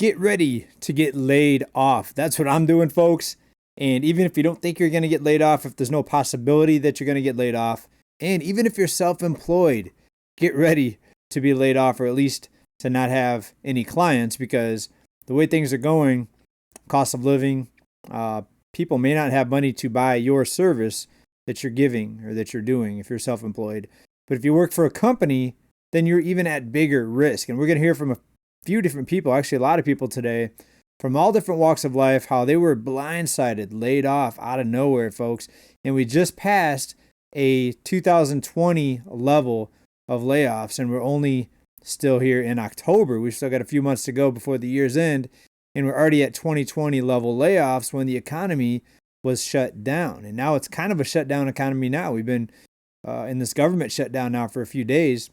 Get ready to get laid off. That's what I'm doing, folks. And even if you don't think you're going to get laid off, if there's no possibility that you're going to get laid off, and even if you're self-employed, get ready to be laid off, or at least to not have any clients, because the way things are going, cost of living, people may not have money to buy your service that you're giving or that you're doing if you're self-employed. But if you work for a company, then you're even at bigger risk. And we're going to hear from a few different people, actually a lot of people today, from all different walks of life, how they were blindsided, laid off out of nowhere, folks. And we just passed a 2020 level of layoffs, and we're only still here in October. We've still got a few months to go before the year's end, and we're already at 2020 level layoffs when the economy was shut down. And now it's kind of a shutdown economy now. We've been in this government shutdown now for a few days,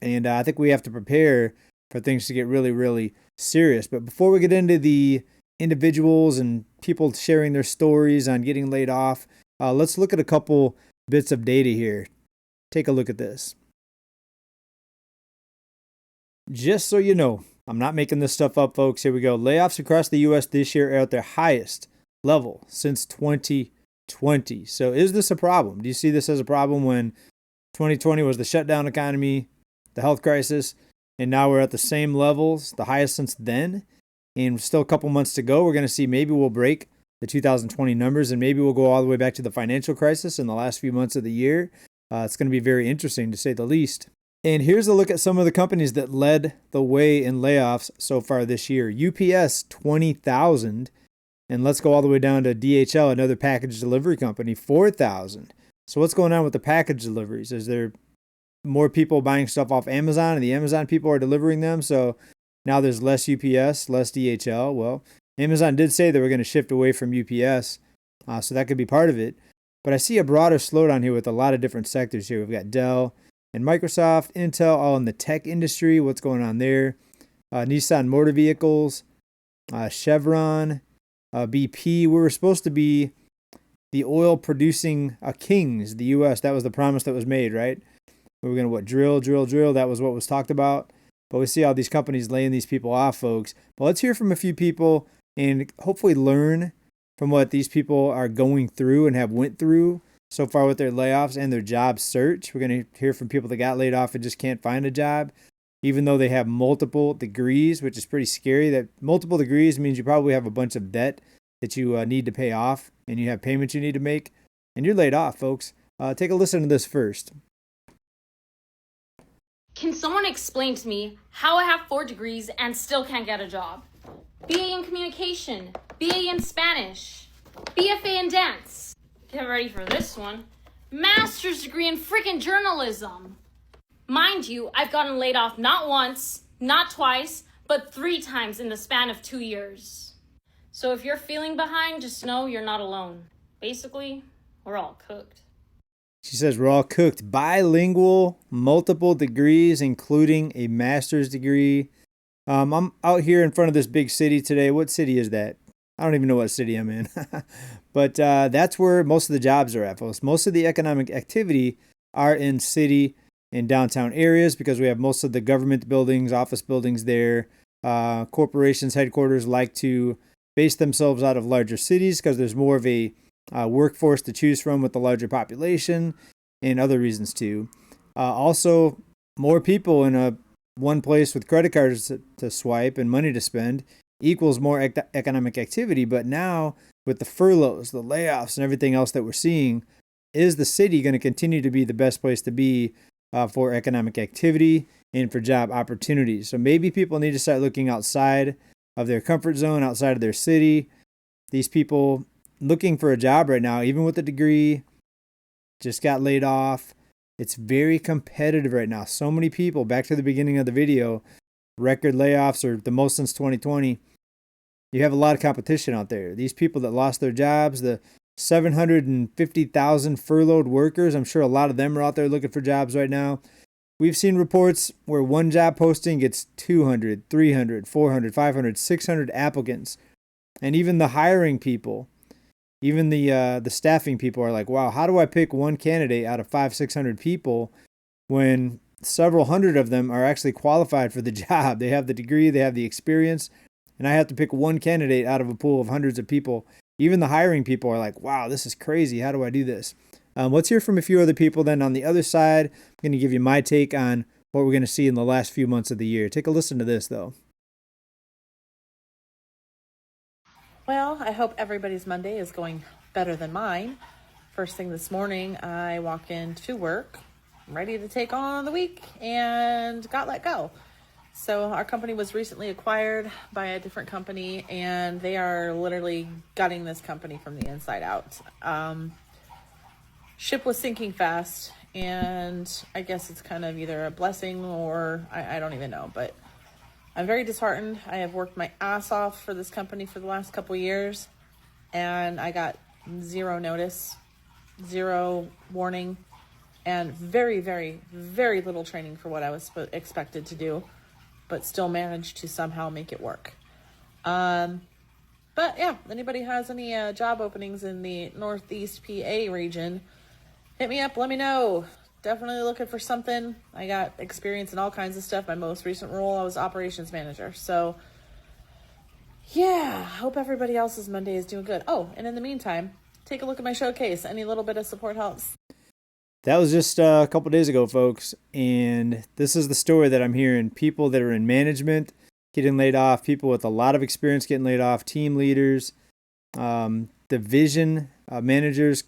and I think we have to prepare for things to get really, really serious. But before we get into the individuals and people sharing their stories on getting laid off, let's look at a couple bits of data here. Take a look at this. Just so you know, I'm not making this stuff up, folks. Here we go. Layoffs across the U.S. this year are at their highest level since 2020. So is this a problem? Do you see this as a problem when 2020 was the shutdown economy, the health crisis, and now we're at the same levels, the highest since then, and still a couple months to go? We're going to see maybe we'll break the 2020 numbers, and maybe we'll go all the way back to the financial crisis in the last few months of the year. It's going to be very interesting, to say the least. And here's a look at some of the companies that led the way in layoffs so far this year. UPS, 20,000. And let's go all the way down to DHL, another package delivery company, 4,000. So what's going on with the package deliveries? Is there more people buying stuff off Amazon, and the Amazon people are delivering them? So now there's less UPS, less DHL. Well, Amazon did say they were going to shift away from UPS, so that could be part of it. But I see a broader slowdown here with a lot of different sectors here. We've got Dell and Microsoft, Intel, all in the tech industry. What's going on there? Nissan Motor Vehicles, Chevron, BP. We were supposed to be the oil producing kings, the U.S. That was the promise that was made, right? We were going to drill. That was what was talked about. But we see all these companies laying these people off, folks. But let's hear from a few people and hopefully learn from what these people are going through and have went through so far with their layoffs and their job search. We're going to hear from people that got laid off and just can't find a job, even though they have multiple degrees, which is pretty scary. That multiple degrees means you probably have a bunch of debt that you need to pay off, and you have payments you need to make, and you're laid off, folks. Take a listen to this first. Can someone explain to me how I have 4 degrees and still can't get a job? BA in communication, BA in Spanish, BFA in dance. Get ready for this one. Master's degree in freaking journalism. Mind you, I've gotten laid off not once, not twice, but 3 times in the span of 2 years. So if you're feeling behind, just know you're not alone. Basically, we're all cooked. She says we're all cooked. Bilingual, multiple degrees, including a master's degree. I'm out here in front of this big city today. What city is that? I don't even know what city I'm in. But that's where most of the jobs are at, folks. Most of the economic activity are in city and downtown areas because we have most of the government buildings, office buildings there. Corporations' headquarters like to base themselves out of larger cities because there's more of a workforce to choose from with the larger population, and other reasons too. Also, more people in one place with credit cards to swipe and money to spend equals more economic activity. But now with the furloughs, the layoffs, and everything else that we're seeing, is the city going to continue to be the best place to be for economic activity and for job opportunities? So maybe people need to start looking outside of their comfort zone, outside of their city. These people looking for a job right now, even with a degree, just got laid off. It's very competitive right now. So many people, back to the beginning of the video, record layoffs are the most since 2020. You have a lot of competition out there. These people that lost their jobs, the 750,000 furloughed workers, I'm sure a lot of them are out there looking for jobs right now. We've seen reports where one job posting gets 200, 300, 400, 500, 600 applicants. And even the hiring people, even the staffing people are like, wow, how do I pick one candidate out of 500, 600 people when several hundred of them are actually qualified for the job. They have the degree, they have the experience, and I have to pick one candidate out of a pool of hundreds of people. Even the hiring people are like, wow, this is crazy. How do I do this? Let's hear from a few other people. Then on the other side, I'm going to give you my take on what we're going to see in the last few months of the year. Take a listen to this, though. Well, I hope everybody's Monday is going better than mine. First thing this morning, I walk into work, ready to take on the week, and got let go. So our company was recently acquired by a different company, and they are literally gutting this company from the inside out. Ship was sinking fast, and I guess it's kind of either a blessing or I don't even know, but I'm very disheartened. I have worked my ass off for this company for the last couple years, and I got zero notice, zero warning, and very, very, very little training for what I was expected to do, but still managed to somehow make it work. But yeah, anybody has any job openings in the Northeast PA region, hit me up, let me know. Definitely looking for something. I got experience in all kinds of stuff. My most recent role, I was operations manager. So yeah, hope everybody else's Monday is doing good. Oh, and in the meantime, take a look at my showcase. Any little bit of support helps. That was just a couple days ago, folks. And this is the story that I'm hearing. People that are in management getting laid off, people with a lot of experience getting laid off, team leaders, division managers,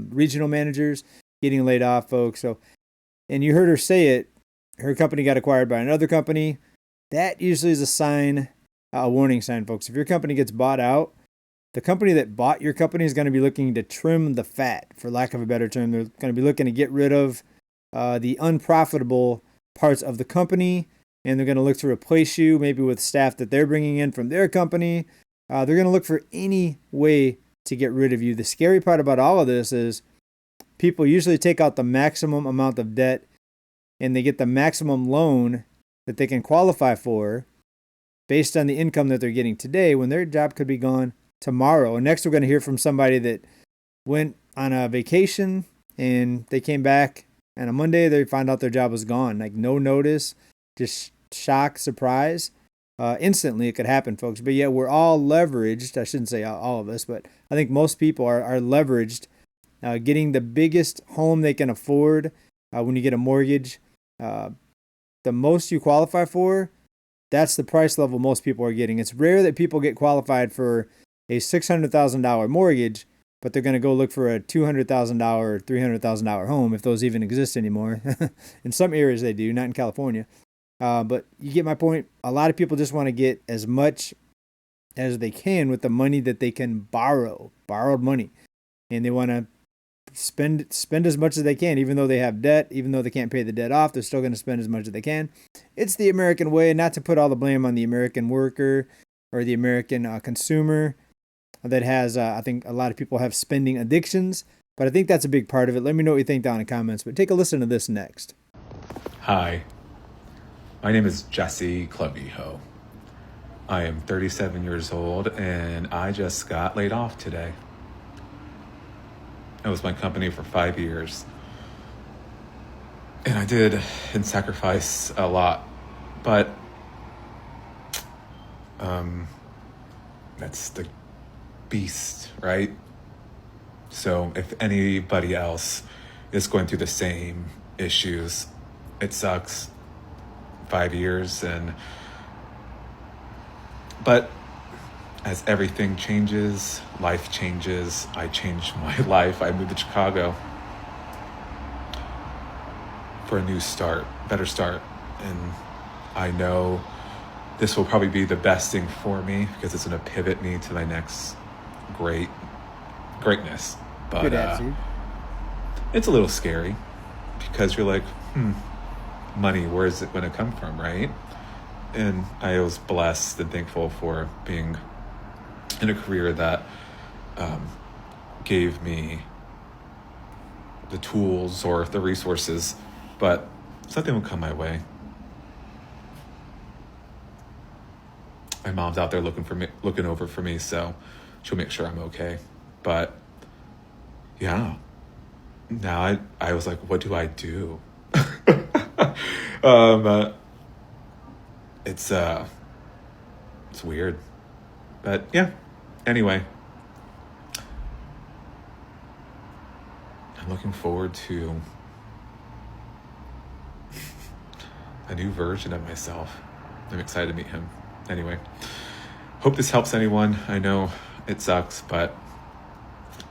regional managers getting laid off, folks. So, and you heard her say it, her company got acquired by another company. That usually is a sign, a warning sign, folks. If your company gets bought out, the company that bought your company is going to be looking to trim the fat, for lack of a better term. They're going to be looking to get rid of the unprofitable parts of the company, and they're going to look to replace you maybe with staff that they're bringing in from their company. They're going to look for any way to get rid of you. The scary part about all of this is people usually take out the maximum amount of debt, and they get the maximum loan that they can qualify for based on the income that they're getting today, when their job could be gone tomorrow. And next we're going to hear from somebody that went on a vacation and they came back, and on Monday they found out their job was gone. Like, no notice, just shock, surprise. Instantly it could happen, folks. But yeah, we're all leveraged. I shouldn't say all of us, but I think most people are leveraged, getting the biggest home they can afford. When you get a mortgage, the most you qualify for, that's the price level most people are getting. It's rare that people get qualified for a $600,000 mortgage, but they're going to go look for a $200,000 or $300,000 home, if those even exist anymore. In some areas they do, not in California. But you get my point. A lot of people just want to get as much as they can with the money that they can borrow, borrowed money. And they want to spend as much as they can, even though they have debt, even though they can't pay the debt off, they're still going to spend as much as they can. It's the American way, not to put all the blame on the American worker or the American consumer that has, I think a lot of people have spending addictions, but I think that's a big part of it. Let me know what you think down in the comments, but take a listen to this next. Hi, my name is Jesse Clavijo. I am 37 years old and I just got laid off today. It was my company for 5 years. And I did and sacrifice a lot, but that's the beast, right? So if anybody else is going through the same issues, it sucks. 5 years, but as everything changes, life changes. I changed my life. I moved to Chicago for a new start, better start. And I know this will probably be the best thing for me because it's going to pivot me to my next greatness. But good attitude. It's a little scary because you're like, money, where is it going to come from, right? And I was blessed and thankful for being in a career that gave me the tools or the resources, but something will come my way. My mom's out there looking over for me, so she'll make sure I'm okay. But yeah, now I was like, what do I do? um, it's weird, but yeah. Anyway, I'm looking forward to a new version of myself. I'm excited to meet him. Anyway, hope this helps anyone. I know it sucks, but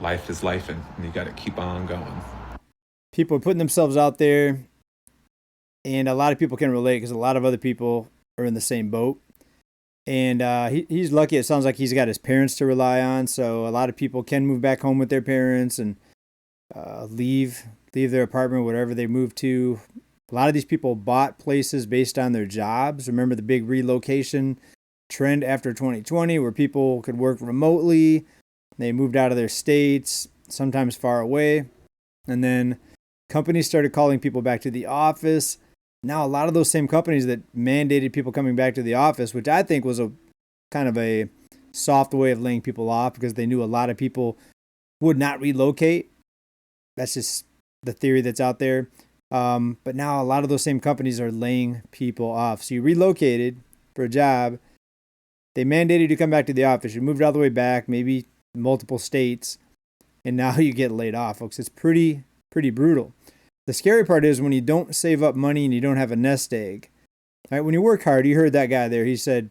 life is life, and you got to keep on going. People are putting themselves out there, and a lot of people can relate because a lot of other people are in the same boat. And he's lucky. It sounds like he's got his parents to rely on, so a lot of people can move back home with their parents and leave their apartment, whatever they move to. A lot of these people bought places based on their jobs. Remember the big relocation trend after 2020 where people could work remotely. They moved out of their states, sometimes far away. And then companies started calling people back to the office. Now, a lot of those same companies that mandated people coming back to the office, which I think was a kind of a soft way of laying people off because they knew a lot of people would not relocate. That's just the theory that's out there. But now a lot of those same companies are laying people off. So you relocated for a job. They mandated you to come back to the office. You moved all the way back, maybe multiple states, and now you get laid off, folks. It's pretty brutal. The scary part is when you don't save up money and you don't have a nest egg. Right? When you work hard, you heard that guy there. He said,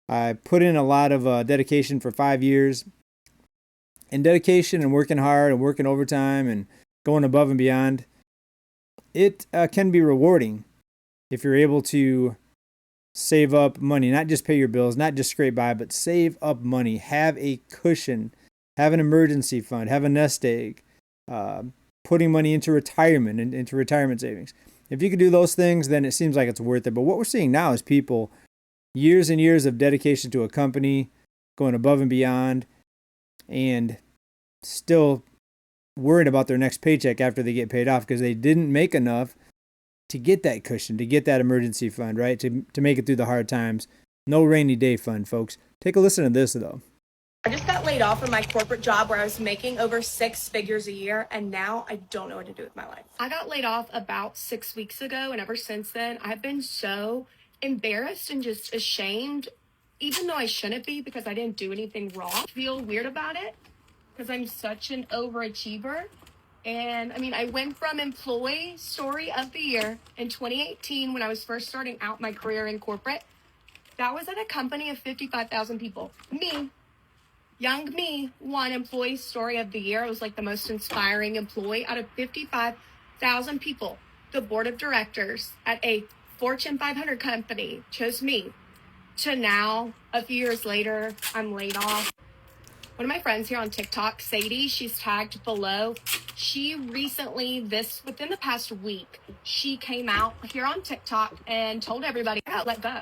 I put in a lot of dedication for 5 years. And dedication and working hard and working overtime and going above and beyond, it can be rewarding if you're able to save up money, not just pay your bills, not just scrape by, but save up money, have a cushion, have an emergency fund, have a nest egg, putting money into retirement and into retirement savings. If you could do those things, then it seems like it's worth it. But what we're seeing now is people, years and years of dedication to a company, going above and beyond, and still worried about their next paycheck after they get paid off because they didn't make enough to get that cushion, to get that emergency fund, right? To make it through the hard times. No rainy day fund, folks. Take a listen to this, though. I just got laid off from my corporate job where I was making over 6 figures a year, and now I don't know what to do with my life. I got laid off about 6 weeks ago, and ever since then, I've been so embarrassed and just ashamed, even though I shouldn't be because I didn't do anything wrong. I feel weird about it because I'm such an overachiever. And I mean, I went from Employee Story of the Year in 2018 when I was first starting out my career in corporate. That was at a company of 55,000 people. Young me won Employee Story of the Year. I was like the most inspiring employee out of 55,000 people. The board of directors at a Fortune 500 company chose me. To now, a few years later, I'm laid off. One of my friends here on TikTok, Sadie, she's tagged below. She recently, within the past week, she came out here on TikTok and told everybody, let go.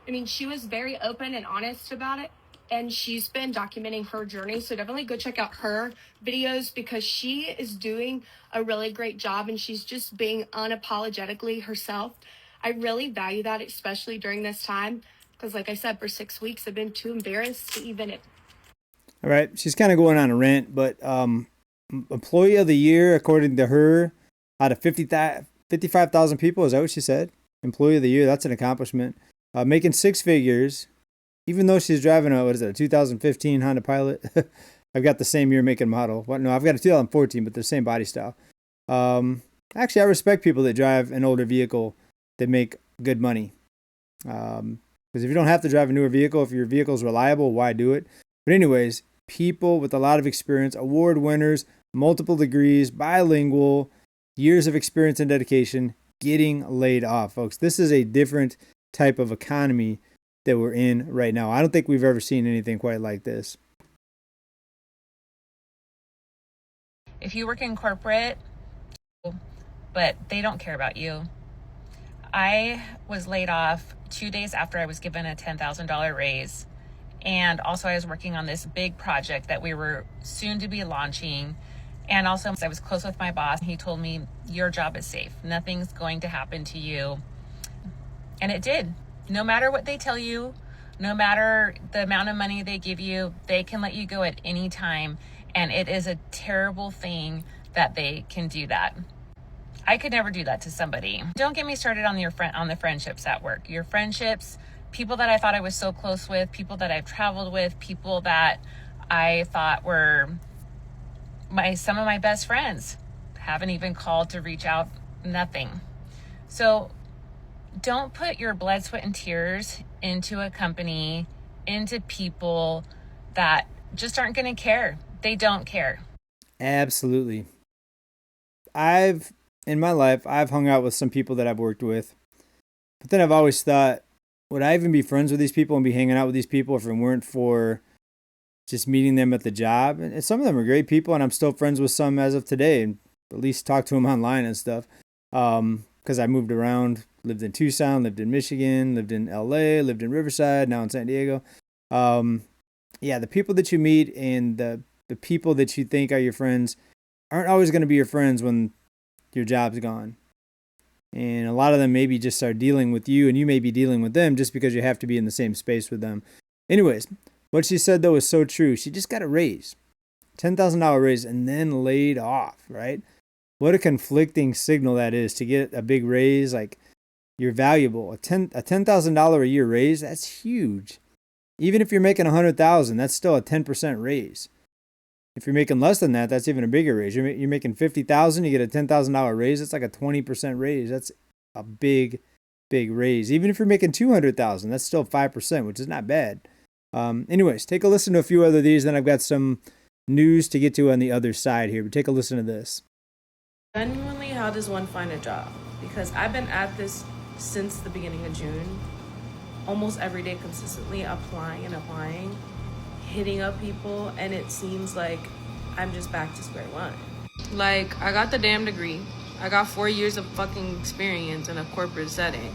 I mean, she was very open and honest about it. And she's been documenting her journey. So definitely go check out her videos because she is doing a really great job and she's just being unapologetically herself. I really value that, especially during this time. Because like I said, for 6 weeks, I've been too embarrassed to even... All right. She's kind of going on a rant, but Employee of the Year, according to her, out of 55,000 people, is that what she said? Employee of the Year, that's an accomplishment. Making 6 figures, even though she's driving a 2015 Honda Pilot. I've got the same year make and model. No, I've got a 2014, but the same body style. Actually, I respect people that drive an older vehicle that make good money. Because if you don't have to drive a newer vehicle, if your vehicle is reliable, why do it? But anyways, people with a lot of experience, award winners, multiple degrees, bilingual, years of experience and dedication, getting laid off, folks. This is a different type of economy that we're in right now. I don't think we've ever seen anything quite like this. If you work in corporate, but they don't care about you. I was laid off 2 days after I was given a $10,000 raise. And also I was working on this big project that we were soon to be launching. And also I was close with my boss. He told me, your job is safe. Nothing's going to happen to you. And it did. No matter what they tell you, no matter the amount of money they give you, they can let you go at any time. And it is a terrible thing that they can do that. I could never do that to somebody. Don't get me started on on the friendships at work. Your friendships, people that I thought I was so close with, people that I've traveled with, people that I thought were some of my best friends, haven't even called to reach out, nothing. So don't put your blood, sweat, and tears into a company, into people that just aren't going to care. They don't care. Absolutely. In my life, I've hung out with some people that I've worked with, but then I've always thought, would I even be friends with these people and be hanging out with these people if it weren't for just meeting them at the job? And some of them are great people, and I'm still friends with some as of today, and at least talk to them online and stuff. Because I moved around, lived in Tucson, lived in Michigan, lived in LA, lived in Riverside, now in San Diego. Yeah, the people that you meet and the people that you think are your friends aren't always going to be your friends when your job's gone. And a lot of them maybe just start dealing with you, and you may be dealing with them just because you have to be in the same space with them. Anyways, what she said, though, is so true. She just got a raise, $10,000 raise, and then laid off, right? What a conflicting signal that is to get a big raise. Like, you're valuable. A $10,000 a year raise, that's huge. Even if you're making $100,000, that's still a 10% raise. If you're making less than that, that's even a bigger raise. You're making $50,000, you get a $10,000 raise. That's like a 20% raise. That's a big raise. Even if you're making $200,000, that's still 5%, which is not bad. Anyways, take a listen to a few other of these. Then I've got some news to get to on the other side here. But take a listen to this. Genuinely, how does one find a job? Because I've been at this since the beginning of June, almost every day, consistently applying, hitting up people, and it seems like I'm just back to square one. Like, I got the damn degree. I got 4 years of fucking experience in a corporate setting.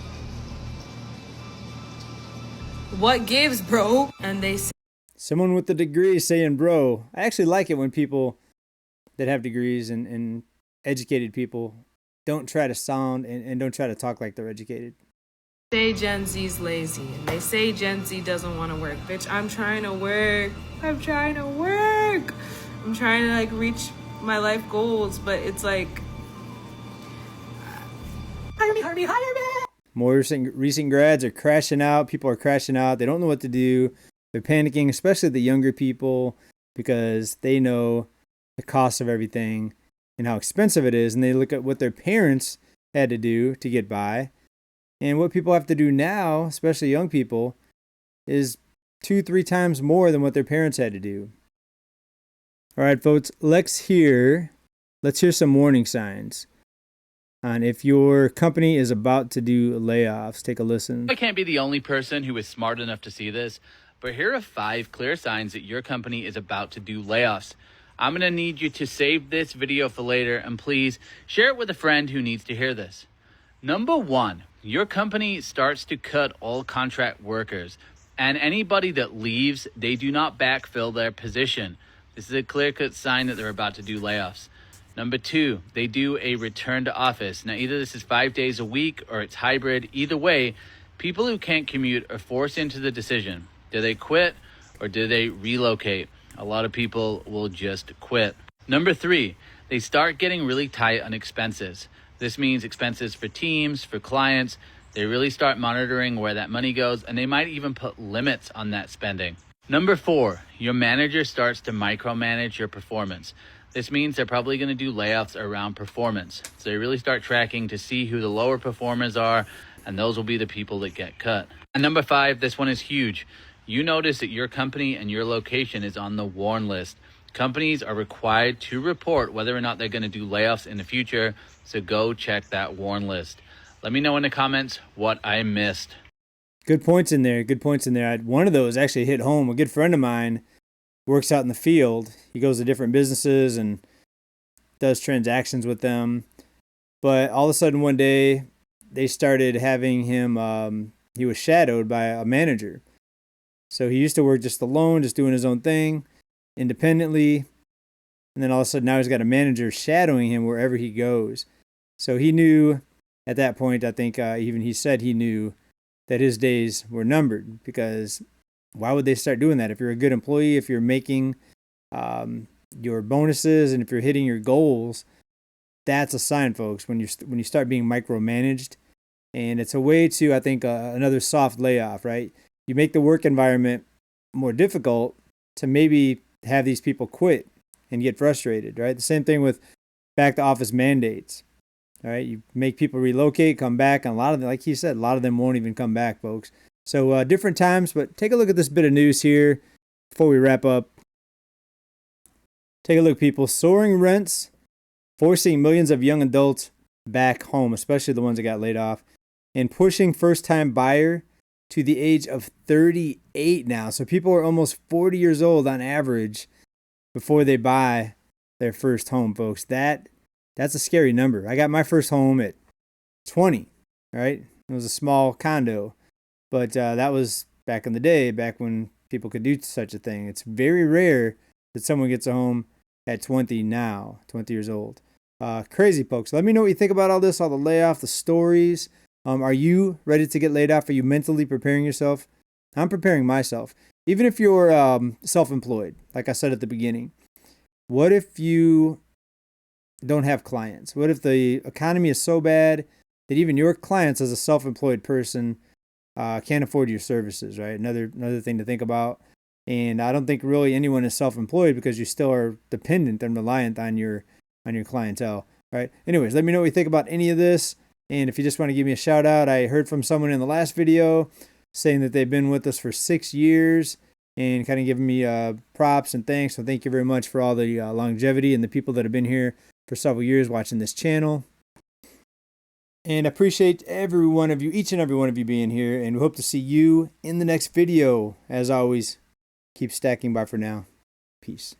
What gives, bro? And they say, someone with a degree saying, bro. I actually like it when people that have degrees and educated people don't try to sound and don't try to talk like they're educated. Say Gen Z's lazy, and they say Gen Z doesn't want to work. Bitch, I'm trying to work. I'm trying to like reach my life goals, but it's like, hire me. More recent grads are crashing out. People are crashing out. They don't know what to do. They're panicking, especially the younger people, because they know the cost of everything and how expensive it is. And they look at what their parents had to do to get by. And what people have to do now, especially young people, is 2-3 times more than what their parents had to do. All right, folks, let's hear some warning signs on if your company is about to do layoffs. Take a listen. I can't be the only person who is smart enough to see this, but here are 5 clear signs that your company is about to do layoffs. I'm going to need you to save this video for later, and please share it with a friend who needs to hear this. Number 1, your company starts to cut all contract workers, and anybody that leaves, they do not backfill their position. This is a clear-cut sign that they're about to do layoffs. Number 2, they do a return to office. Now, either this is 5 days a week or it's hybrid. Either way, people who can't commute are forced into the decision. Do they quit or do they relocate? A lot of people will just quit. Number 3, they start getting really tight on expenses. This means expenses for teams, for clients. They really start monitoring where that money goes, and they might even put limits on that spending. Number 4, your manager starts to micromanage your performance. This means they're probably going to do layoffs around performance. So they really start tracking to see who the lower performers are, and those will be the people that get cut. And number 5, this one is huge. You notice that your company and your location is on the warn list. Companies are required to report whether or not they're going to do layoffs in the future, so go check that warn list. Let me know in the comments what I missed. Good points in there. One of those actually hit home. A good friend of mine works out in the field. He goes to different businesses and does transactions with them. But all of a sudden one day, they started having him, he was shadowed by a manager. So he used to work just alone, just doing his own thing, independently. And then all of a sudden now he's got a manager shadowing him wherever he goes. So he knew at that point, I think even he said he knew that his days were numbered, because why would they start doing that? If you're a good employee, if you're making your bonuses and if you're hitting your goals, that's a sign, folks, when you start being micromanaged. And it's a way to, I think, another soft layoff, right? You make the work environment more difficult to maybe have these people quit and get frustrated, right? The same thing with back to office mandates, all right? You make people relocate, come back, and a lot of them, like he said, a lot of them won't even come back, folks. So different times, but take a look at this bit of news here before we wrap up. Take a look, people. Soaring rents forcing millions of young adults back home, especially the ones that got laid off, and pushing first-time buyer to the age of 38 now. So people are almost 40 years old on average before they buy their first home, folks. That's a scary number. I got my first home at 20, right? It was a small condo, but that was back in the day, back when people could do such a thing. It's very rare that someone gets a home at 20 now, 20 years old. Crazy, folks. Let me know what you think about all this, all the layoff, the stories. Are you ready to get laid off? Are you mentally preparing yourself? I'm preparing myself. Even if you're self-employed, like I said at the beginning, what if you don't have clients? What if the economy is so bad that even your clients as a self-employed person can't afford your services, right? Another thing to think about. And I don't think really anyone is self-employed because you still are dependent and reliant on your clientele, right? Anyways, let me know what you think about any of this. And if you just want to give me a shout out, I heard from someone in the last video saying that they've been with us for 6 years and kind of giving me props and thanks. So thank you very much for all the longevity and the people that have been here for several years watching this channel. And I appreciate every one of you, each and every one of you being here. And we hope to see you in the next video. As always, keep stacking. Bye for now. Peace.